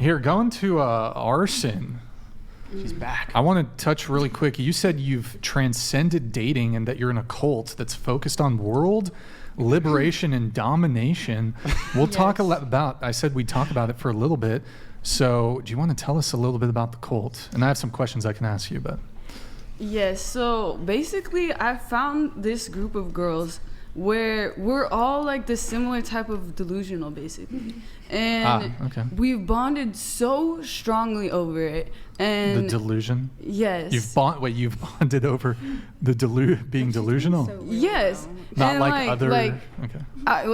Here, going to Arson. She's back. I want to touch really quick. You said you've transcended dating and that you're in a cult that's focused on world liberation and domination. We'll talk a lot about, I said we'd talk about it for a little bit. So do you want to tell us a little bit about the cult? And I have some questions I can ask you, but. Yes, so basically I found this group of girls where we're all like the similar type of delusional, basically. And we've bonded so strongly over it. And the delusion? Yes. You've bonded over the being delusional? So yes. Not and like other,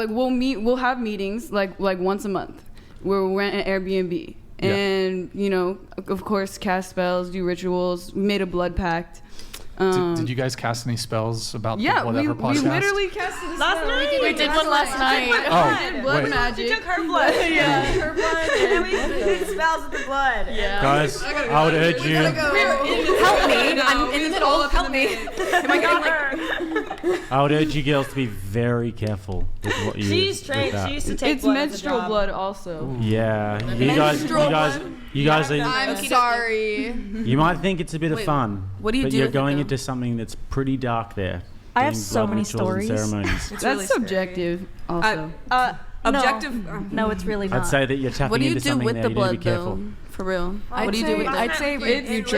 we'll have meetings like once a month where we rent an Airbnb. And, you know, of course, cast spells, do rituals. We made a blood pact. Did you guys cast any spells about the whatever podcast? we literally casted a spell. Last night? We did one last night. Blood magic. She took her blood. Her blood. And then we did spells with the blood. Yeah. Guys, I would urge you. Help me. I'm in the middle. Help me. Am I getting I would urge you girls to be very careful with what you She's trained. She used to take it's blood menstrual blood also. Ooh. Yeah. You guys are. I'm sorry. You might think it's a bit of fun. What do you but do you're with going it, into something that's pretty dark there. I have so many stories. That's really subjective also. Objective? No, it's really not. I'd say that you're tapping into something there. You need to be careful. For real. What do you do with it? I'd say it's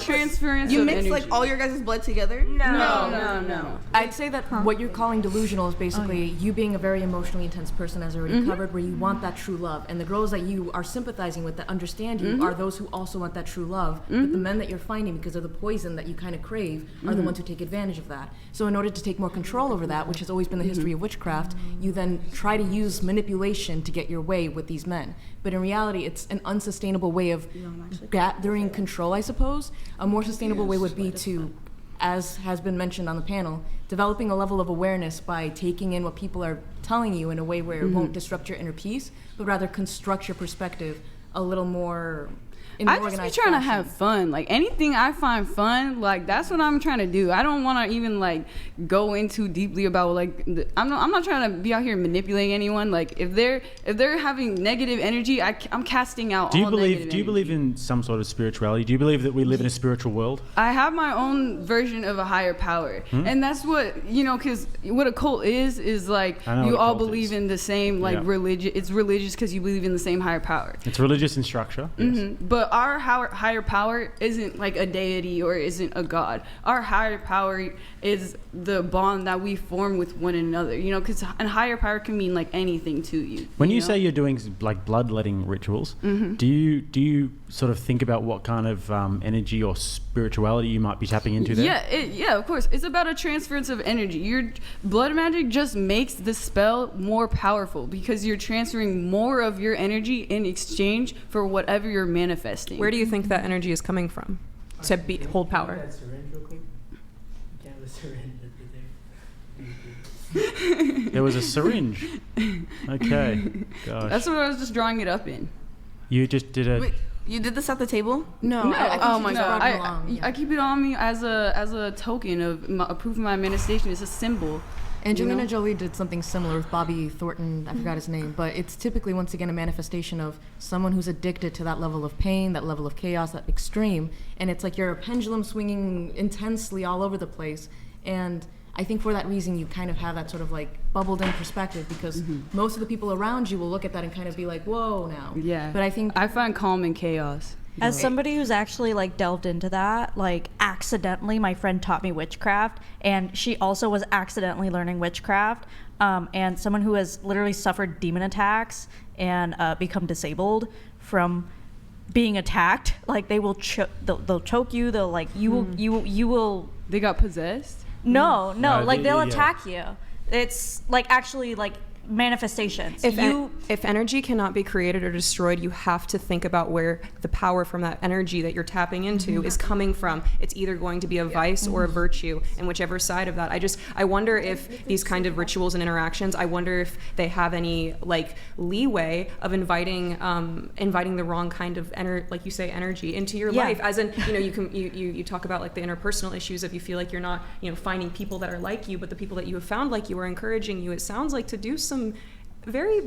transference. You of mix energy. like all your guys' blood together? No. I'd say that what you're calling delusional is basically you being a very emotionally intense person, as already covered, where you want that true love. And the girls that you are sympathizing with that understand you are those who also want that true love. But the men that you're finding because of the poison that you kind of crave are the ones who take advantage of that. So in order to take more control over that, which has always been the history of witchcraft, you then try to use manipulation to get your way with these men. But in reality, it's an unsustainable way of gathering control, I suppose. A more sustainable way would be to, as has been mentioned on the panel, developing a level of awareness by taking in what people are telling you in a way where it won't disrupt your inner peace, but rather construct your perspective a little more I just be trying to have fun. Like anything I find fun, like that's what I'm trying to do. I don't want to even like go in too deeply about like I'm not trying to be out here manipulating anyone. Like if they're having negative energy, I'm casting out. Do you believe in some sort of spirituality? Do you believe that we live in a spiritual world? I have my own version of a higher power, and that's what because what a cult is like you all believe in the same like religion. It's religious because you believe in the same higher power. It's religious in structure, yes. But our higher power isn't like a deity or isn't a god. Our higher power is the bond that we form with one another, because a higher power can mean like anything to you. When you say you're doing like bloodletting rituals, do you sort of think about what kind of energy or spirituality you might be tapping into there? Yeah, of course. It's about a transference of energy. Your blood magic just makes the spell more powerful because you're transferring more of your energy in exchange for whatever you're manifesting. Where do you think that energy is coming from to hold power? There was a syringe. Okay. Gosh. That's what I was just drawing it up in. You just did a... Wait, you did this at the table? No. Oh my God. I keep it on me as a token of proof of my manifestation. It's a symbol. Angelina Jolie did something similar with Bobby Thornton. I forgot his name, but it's typically once again a manifestation of someone who's addicted to that level of pain, that level of chaos, that extreme, and it's like you're a pendulum swinging intensely all over the place. And I think for that reason you kind of have that sort of like bubbled in perspective because most of the people around you will look at that and kind of be like, whoa now. Yeah. But I find calm in chaos. As somebody who's actually like delved into that, like accidentally, my friend taught me witchcraft, and she also was accidentally learning witchcraft. And someone who has literally suffered demon attacks and become disabled from being attacked, like they will they'll choke you. They'll like you will. They got possessed? No, like they'll attack you. It's like actually like manifestations. If energy cannot be created or destroyed, you have to think about where the power from that energy that you're tapping into is coming from. It's either going to be a vice or a virtue, and whichever side of that. I wonder if these kind of rituals and interactions, I wonder if they have any like leeway of inviting the wrong kind of like you say, energy into your life. As in, you talk about like the interpersonal issues if you feel like you're not, finding people that are like you, but the people that you have found like you are encouraging you. It sounds like to do some very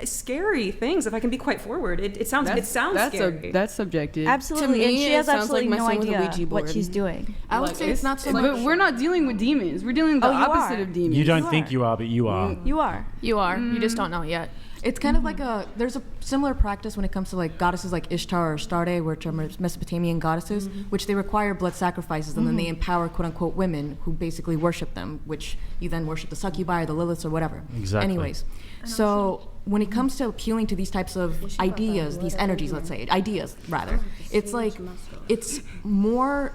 scary things. If I can be quite forward, it sounds scary. That's subjective. Absolutely, To and me, she it has sounds absolutely like no messing with a idea Ouija what board. she's doing. I would say it's not so much. But we're not dealing with demons. We're dealing with the Oh, you opposite are. of demons. You don't You think are. you are, but you are. You are. You are. You just don't know yet. It's kind of like there's a similar practice when it comes to like goddesses like Ishtar or Astarte, which are Mesopotamian goddesses, which they require blood sacrifices, and then they empower quote unquote women who basically worship them, which you then worship the succubi or the Liliths or whatever. Exactly. Anyways, so when it comes to appealing to these types of ideas, these energies, let's say, ideas rather, it's like, it's more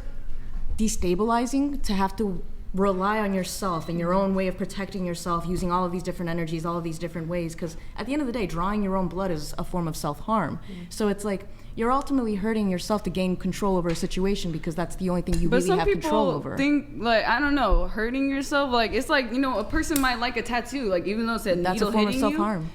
destabilizing to have to rely on yourself and your own way of protecting yourself using all of these different energies, all of these different ways, because at the end of the day, drawing your own blood is a form of self-harm. So it's like you're ultimately hurting yourself to gain control over a situation because that's the only thing you But really some have control people over. think, like, I don't know, hurting yourself, like, it's like, you know, a person might like a tattoo, like, even though it's a That's a needle form of hitting self-harm.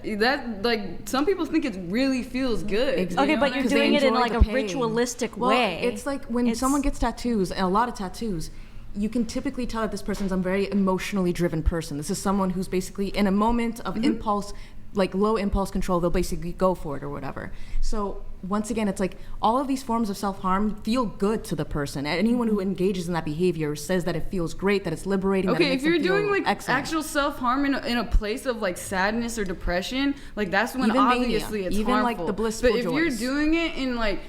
you, that, like, some people think it really feels good. Exactly. Okay, you know but what you're I Because they doing it in enjoy like the a pain. ritualistic Well, way. it's like when someone gets tattoos, and a lot of tattoos, you can typically tell that this person's a very emotionally driven person. This is someone who's basically in a moment of impulse, like low impulse control, they'll basically go for it or whatever. So once again, it's like all of these forms of self-harm feel good to the person. Anyone who engages in that behavior says that it feels great, that it's liberating. that it Okay, makes if you're them feel doing like excellent. actual self-harm in a place of like sadness or depression, like that's when Even mania, obviously it's even, like, harmful. the blissful But if you're joys. doing it in like,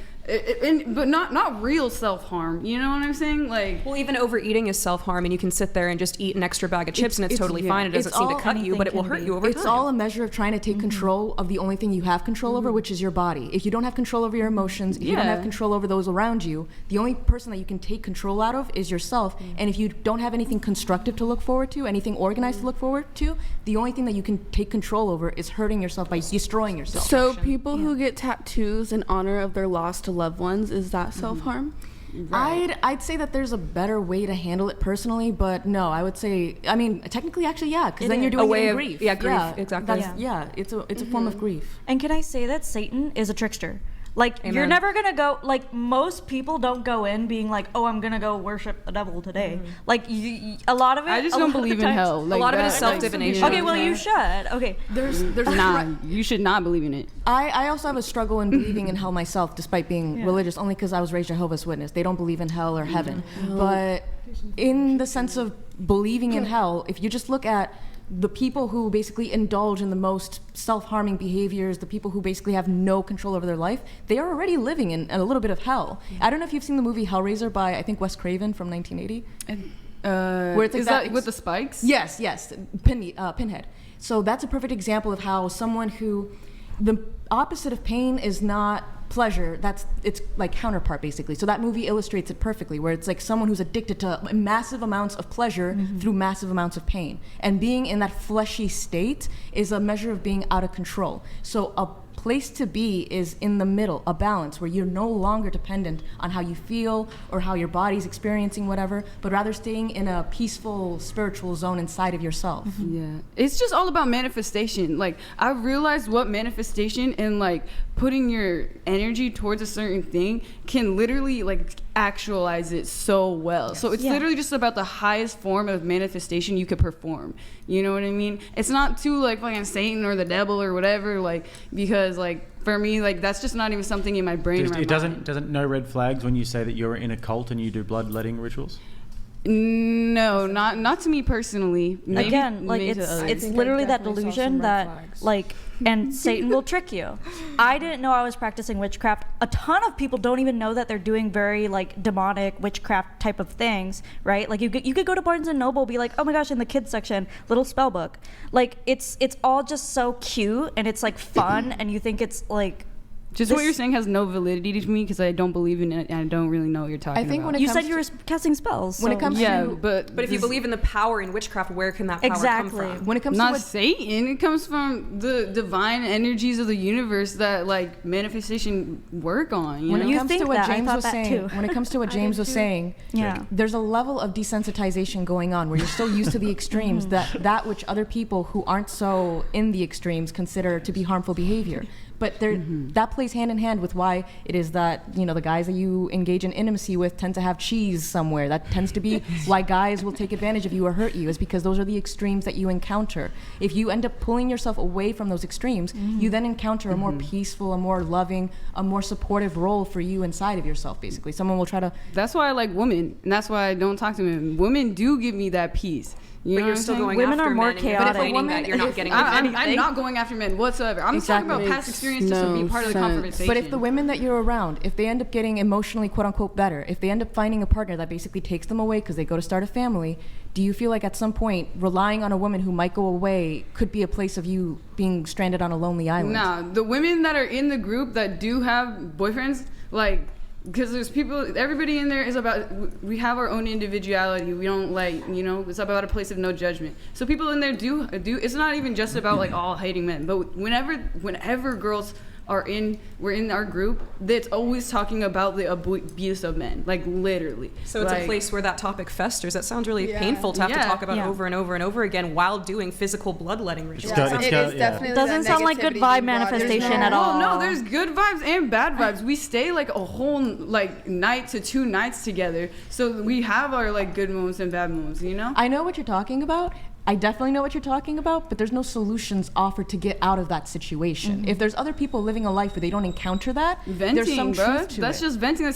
but not real self-harm, you know what I'm saying? Like, Well, even overeating is self-harm, and you can sit there and just eat an extra bag of chips, and it's totally fine. It doesn't it's seem to all- cut you, but it will anything hurt can you over It's time. all a measure of trying to take control of the only thing you have control over, which is your body. If you don't have control over your emotions, if you don't Yeah. have control over those around you, the only person that you can take control out of is yourself. And if you don't have anything constructive to look forward to, anything organized to look forward to, the only thing that you can take control over is hurting yourself by destroying yourself. So people who get tattoos in honor of their lost loved ones, is that self-harm? I'd say that there's a better way to handle it personally, but no, I would say, I mean, technically, actually, yeah, because then you're doing A way it in of- grief. yeah, grief, exactly. It's a form of grief. And can I say that Satan is a trickster? Like, you're Amen. never gonna go, like, most people don't go in being like, oh, I'm gonna go worship the devil today. Like, a lot of it. I just a don't lot of believe in times- hell. Like, a lot of it is that- self-divination. Okay, well, you should. Okay. There's Nah, you should not believe in it. I also have a struggle in believing in hell myself, despite being religious, only because I was raised Jehovah's Witness. They don't believe in hell or heaven. But in the sense of believing in hell, if you just look at the people who basically indulge in the most self-harming behaviors, the people who basically have no control over their life, they are already living in a little bit of hell. I don't know if you've seen the movie Hellraiser by, I think, Wes Craven from 1980. Where it's like Is that with the spikes? Yes, Pinhead. So that's a perfect example of how someone who, the opposite of pain is not pleasure, it's like counterpart basically. So that movie illustrates it perfectly, where it's like someone who's addicted to massive amounts of pleasure through massive amounts of pain. And being in that fleshy state is a measure of being out of control. So a place to be is in the middle, a balance where you're no longer dependent on how you feel or how your body's experiencing whatever, but rather staying in a peaceful spiritual zone inside of yourself. Yeah, it's just all about manifestation. Like, I realized what manifestation and like putting your energy towards a certain thing can literally like actualize it so well. So it's literally just about the highest form of manifestation you could perform. You know what I mean? It's not too like fucking Satan or the devil or whatever, like, because like for me, like, that's just not even something in my brain or my It mind. doesn't know red flags when you say that you're in a cult and you do bloodletting rituals? No, not to me personally. Maybe, Again, like, maybe to it's others. it's literally that delusion that like, and Satan will trick you. I didn't know I was practicing witchcraft. A ton of people don't even know that they're doing very like demonic witchcraft type of things, right? Like, you could go to Barnes and Noble, be like, oh my gosh, in the kids section, little spell book. Like, it's all just so cute and it's like fun, and you think it's like. Just what you're saying has no validity to me because I don't believe in it and I don't really know what you're talking about. I think when it You comes said you were casting spells. when it so- comes yeah, to but But if you believe in the power in witchcraft, where can that power Exactly. come from? when it comes not to what, Satan, it comes from the divine energies of the universe that like manifestation work on. You when know? it You comes think to what that. I James thought was that saying, too. when it comes to what James was saying, Yeah. there's a level of desensitization going on where you're so used to the extremes that which other people who aren't so in the extremes consider to be harmful behavior. But that plays hand in hand with why it is that, the guys that you engage in intimacy with tend to have cheese somewhere. That tends to be why guys will take advantage of you or hurt you, is because those are the extremes that you encounter. If you end up pulling yourself away from those extremes, you then encounter a more peaceful, a more loving, a more supportive role for you inside of yourself, basically. Someone will try to... That's why I like women, and that's why I don't talk to men. Women do give me that peace. But you're still going Women after are more men, and you're chaotic. complaining that you're not getting anything. I'm not going after men whatsoever. I'm just talking about past experience just to be part of the conversation. But if the women that you're around, if they end up getting emotionally quote unquote better, if they end up finding a partner that basically takes them away because they go to start a family, do you feel like at some point relying on a woman who might go away could be a place of you being stranded on a lonely island? Nah, the women that are in the group that do have boyfriends, like, because there's people, everybody in there is about, we have our own individuality. We don't it's about a place of no judgment. So people in there do, it's not even just about like all hating men, but whenever girls we're in our group, that's always talking about the abuse of men, like literally. So it's a place where that topic festers. That sounds really painful to have to talk about over and over and over again while doing physical bloodletting rituals. It doesn't sound like good vibe manifestation at all. No, there's good vibes and bad vibes. We stay like a whole night to 2 nights together, so we have our like good moments and bad moments. I know what you're talking about. I definitely know what you're talking about, but there's no solutions offered to get out of that situation. If there's other people living a life where they don't encounter that, there's some truth to That's it. just venting.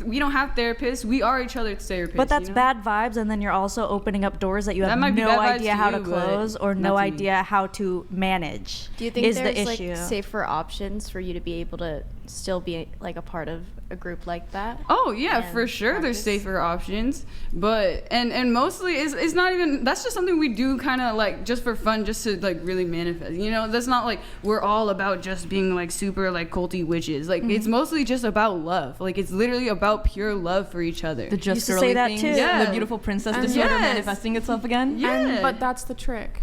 We don't have therapists. We are each other's therapists. But that's bad vibes, and then you're also opening up doors that you have might be no bad vibes idea to how you, to close or no not to me. idea how to manage. Do you think is there's the issue. like safer options for you to be able to still be like a part of a group like that? Oh yeah, and for sure. practice? There's safer options, but and mostly it's not even. That's just something we do kind of like just for fun, just to like really manifest. That's not like we're all about just being like super like culty witches. Like it's mostly just about love. Like it's literally about pure love for each other. The just Used to girly say that things, too. Yeah. the beautiful princess And disorder yes. manifesting itself again. Yeah. But that's the trick.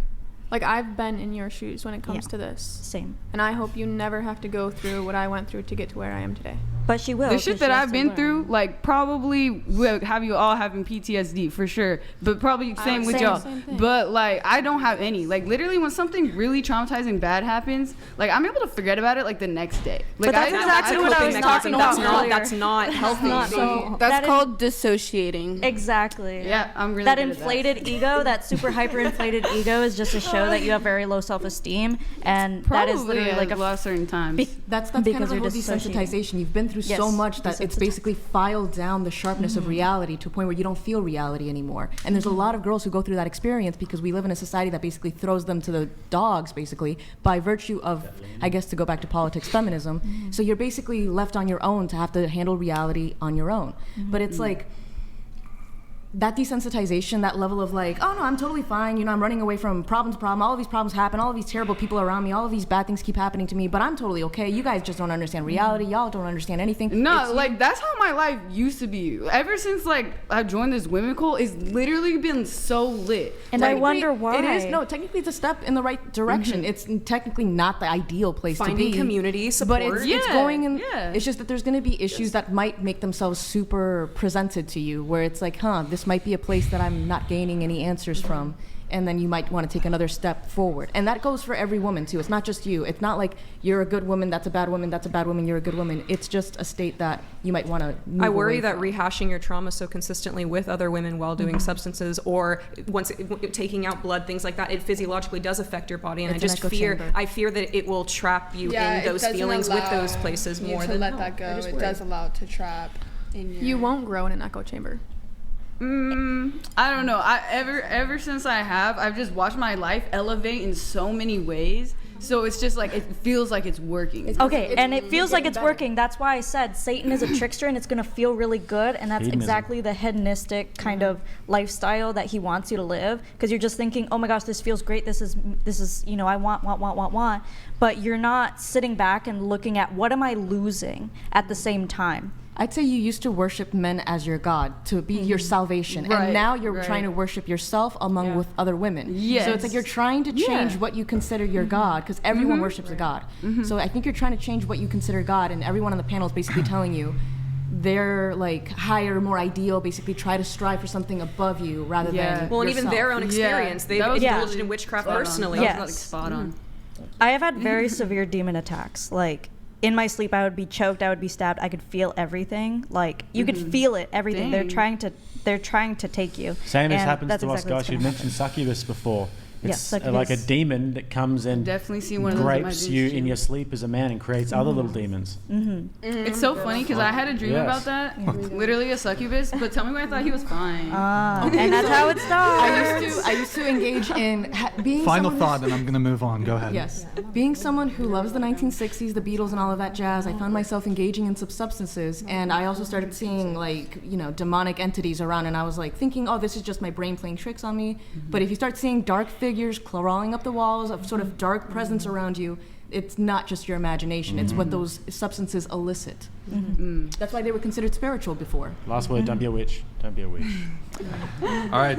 Like, I've been in your shoes when it comes to this. Same. And I hope you never have to go through what I went through to get to where I am today. But she will. The 'cause shit she that has I've to been learn. through, like, probably will have you all having PTSD for sure. But probably same with y'all. Same thing. But like, I don't have any. Like, literally, when something really traumatizing bad happens, like, I'm able to forget about it like the next day. Like, But that's exactly what I was talking about earlier. That's not healthy. That's That is- called dissociating. Exactly. Yeah, I'm really that good at inflated ego, that super hyperinflated ego, is just to show that you have very low self-esteem, and Probably that is literally like a lot of certain times. That's kind because of the you're whole dissociating. desensitization. You've been through so Yes, much that it's desensitized. basically filed down the sharpness of reality to a point where you don't feel reality anymore. And there's a lot of girls who go through that experience because we live in a society that basically throws them to the dogs, basically, by virtue of, I guess, to go back to politics, feminism. So you're basically left on your own to have to handle reality on your own. But it's like, that desensitization, that level of like, oh no, I'm totally fine, I'm running away from problem to problem, all of these problems happen, all of these terrible people around me, all of these bad things keep happening to me, but I'm totally okay. You guys just don't understand reality. Y'all don't understand anything. No, like, that's how my life used to be. Ever since, like, I joined this women cult, it's literally been so lit. And I wonder why. It is, no, technically it's a step in the right direction. It's technically not the ideal place to Finding be. community support. But it's Yeah, going in, yeah. it's just that there's going to be issues that might make themselves super presented to you, where it's like, this might be a place that I'm not gaining any answers from, and then you might want to take another step forward. And that goes for every woman too. It's not just you. It's not like you're a good woman, that's a bad woman, that's a bad woman, you're a good woman. It's just a state that you might want to move I worry away that from. rehashing your trauma so consistently with other women while doing substances or taking out blood, things like that, it physiologically does affect your body. And It's an echo chamber. I fear that it will trap you in those feelings with those places more than let that go. It does allow it to trap in your... You won't grow in an echo chamber. I don't know. Ever since I've just watched my life elevate in so many ways. So it's just like, it feels like it's working. Okay, and it feels like it's working. That's why I said Satan is a trickster, and it's going to feel really good, and that's Hedonism. exactly the hedonistic kind of lifestyle that he wants you to live, because you're just thinking, oh my gosh, this feels great, this is I want, but you're not sitting back and looking at what am I losing at the same time. I'd say you used to worship men as your god, to be your salvation, Right, and now you're right. trying to worship yourself among with other women. Yes. So it's like you're trying to change what you consider your god, because everyone worships a god. So I think you're trying to change what you consider god, and everyone on the panel is basically telling you they're like higher, more ideal, basically try to strive for something above you rather than Well, and even yourself. their own experience. They've That was indulged in witchcraft personally. That Yes. was like spot on. I have had very severe demon attacks. Like in my sleep, I would be choked, I would be stabbed, I could feel everything. Like you could feel it, everything. Dang. they're trying to take you. Same as And happens that's to us exactly guys. what's You gonna mentioned happen. succubus before. Yes, It's like a succubus. demon that comes and Definitely see one of those in my rapes dreams, you too. in your sleep as a man and creates other little demons. It's so funny because I had a dream Yes. about that. Literally a succubus, but tell me why I thought he was fine. And that's how it starts. I used to engage in being Final someone thought, and I'm going to move on. Go ahead. Yes. Being someone who loves the 1960s, the Beatles, and all of that jazz, I found myself engaging in some substances, and I also started seeing, like, you know, demonic entities around, and I was like thinking, oh, this is just my brain playing tricks on me. But if you start seeing dark figures crawling up the walls, of sort of dark presence around you, it's not just your imagination. It's what those substances elicit. That's why they were considered spiritual before. Last word, don't be a witch. Don't be a witch. All right.